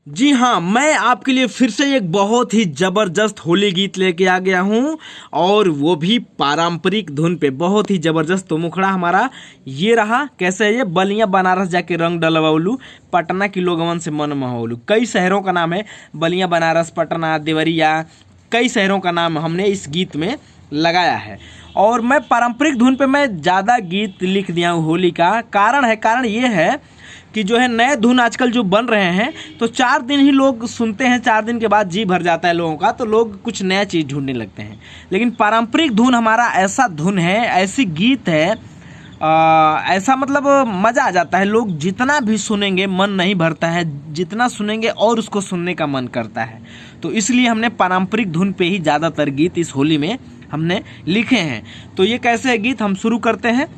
जी हाँ, मैं आपके लिए फिर से एक बहुत ही ज़बरदस्त होली गीत लेके आ गया हूँ और वो भी पारंपरिक धुन पे। बहुत ही ज़बरदस्त। तो मुखड़ा हमारा ये रहा। कैसे है ये? बलिया बनारस जाके रंग डलवौलू, पटना की लोगवन से मन मोहौलू। कई शहरों का नाम है, बलिया, बनारस, पटना, देवरिया, कई शहरों का नाम हमने इस गीत में लगाया है। और मैं पारंपरिक धुन पे मैं ज़्यादा गीत लिख दिया हूँ होली का। कारण ये है कि जो है नए धुन आजकल जो बन रहे हैं तो 4 दिन ही लोग सुनते हैं, 4 दिन के बाद जी भर जाता है लोगों का, तो लोग कुछ नया चीज़ ढूंढने लगते हैं। लेकिन पारंपरिक धुन हमारा ऐसा धुन है, ऐसी गीत है, ऐसा मतलब मज़ा आ जाता है। लोग जितना भी सुनेंगे मन नहीं भरता है, जितना सुनेंगे और उसको सुनने का मन करता है। तो इसलिए हमने पारंपरिक धुन पे ही ज़्यादातर गीत इस होली में हमने लिखे हैं। तो ये कैसे है गीत, हम शुरू करते हैं।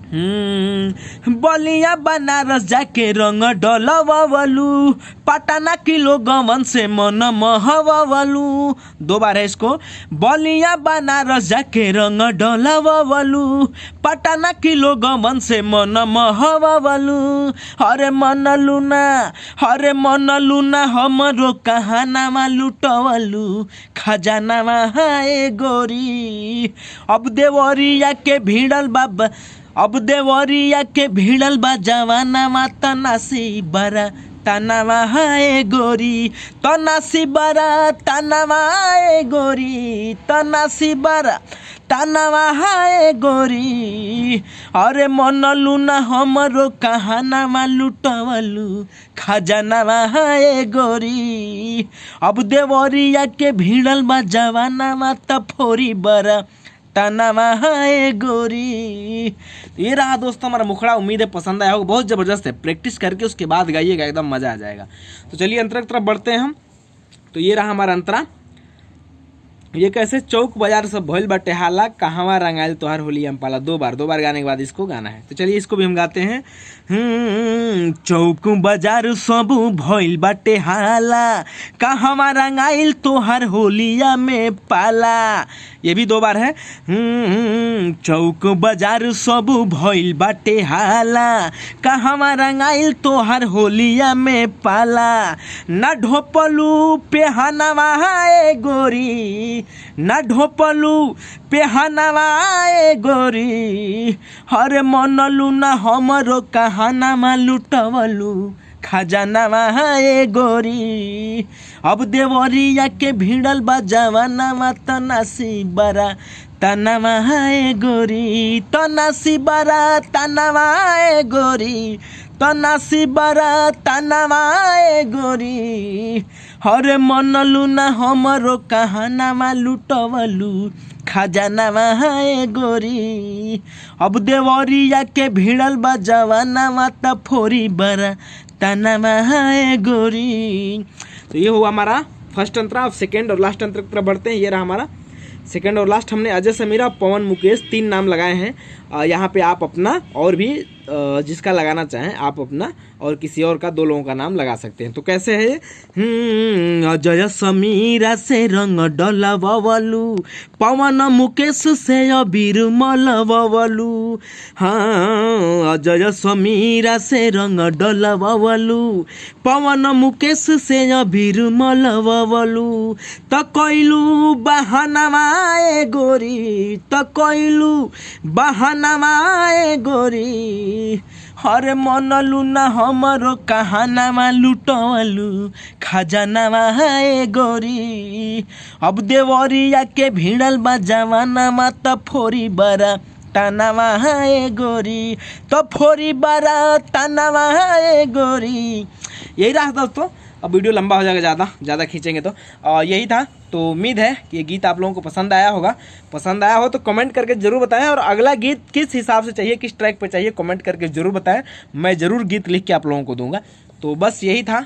बलिया बनारस जाके रंग डलवौलू, पटना की लोगवन से मन मोहवलू। 2 बार है इसको। बलिया बनारस जाके रंग डलवौलू, पटना की लोगवन से मन मोहवलू। हरे मन लूना हमरो कहानामा लुटवलू, खजानामा हाय गोरी। अब देवरिया के भिड़ल बा जवानामा, तनासी बरा तनावा हाय गोरी, तनासी बरा तनावा हाय गोरी, तनासी बरा तनावा हाय गोरी। अरे मन लूना हमरो कहानामा लुटवलू, खजानामा हाय गोरी। अब देवरिया के भिड़ल बा जवानामा, तफोरी बरा तनावा हाय गोरी। ये रहा दोस्तों हमारा मुखड़ा। उम्मीद है पसंद आया होगा। बहुत ज़बरदस्त है, प्रैक्टिस करके उसके बाद गाइएगा, एकदम मज़ा आ जाएगा। तो चलिए अंतरा की तरफ बढ़ते हैं हम। तो ये रहा हमारा अंतरा। ये कैसे? चौक बाजार सब भइल बाटे हाला, कहवा रंगाइल तोहार होली हम पाला। 2 बार गाने के बाद इसको गाना है। तो चलिए इसको भी हम गाते हैं। चौक बाजार सब भइल बाटे हाला, कहवा रंगाइल तोहार होलिया में पाला। ये भी 2 बार है। चौक बाजार सब भइल बाटे हाला, कहवा रंगाइल तोहार होलिया में पाला। ना ढोपलू पेहनावा हाय गोरी, ना ढोपलू पेहनावा हाय गोरी। हरे मन लूना हमरो कहानामा लुटवलू, खजानामा हाय गोरी। अब देवरिया के भिड़ल बा जवानामा, तनासी बरा तनावा हाय गोरी, तनासी बरा तनावा हाय गोरी, तनासी बरा तनावा हाय गोरी। हरे मन लूना हमरो कहानामा लुटवलू, खजानामा हाय गोरी। अब देवरिया के भिड़ल बा जवानामा, तफोरी बरा तनावा हाय गोरी। तो ये हुआ हमारा फर्स्ट अंतरा। अब सेकेंड और लास्ट अंतरा की तरफ बढ़ते हैं। ये रहा हमारा सेकेंड और लास्ट। हमने अजय, समीरा, पवन, मुकेश 3 नाम लगाए हैं। यहाँ पे आप अपना और भी जिसका लगाना चाहें आप अपना और किसी और का 2 लोगों का नाम लगा सकते हैं। तो कैसे है? अजय समीरा से रंग डलवौलू, पवन मुकेश से अबीर मलवौलू। हाँ, अजय समीरा से रंग डलवौलू, पवन मुकेश से अबीर मलवौलू। त कइलू बहानावा ए गोरी, त कइलू बहानावा ए गोरी। हरे मन लूना हमरो कहानामा लुटवलू, खजानामा हाय गोरी। अब देवरिया के भिड़ल बा जवानामा, तफोरी बरा तनावा हाय गोरी, तफोरी बरा तनावा हाय गोरी। यही रहा दोस्तों। अब वीडियो लंबा हो जाएगा, ज़्यादा खींचेंगे तो। यही था। तो उम्मीद है कि ये गीत आप लोगों को पसंद आया होगा। पसंद आया हो तो कमेंट करके ज़रूर बताएं, और अगला गीत किस हिसाब से चाहिए, किस ट्रैक पे चाहिए, कमेंट करके ज़रूर बताएं। मैं ज़रूर गीत लिख के आप लोगों को दूंगा। तो बस यही था।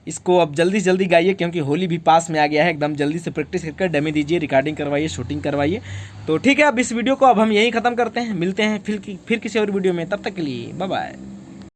इसको अब जल्दी से जल्दी गाइए, क्योंकि होली भी पास में आ गया है। एकदम जल्दी से प्रैक्टिस करके डमी दीजिए, रिकॉर्डिंग करवाइए, शूटिंग करवाइए। तो ठीक है, अब इस वीडियो को अब हम यहीं ख़त्म करते हैं। मिलते हैं फिर किसी और वीडियो में। तब तक के लिए बाय बाय।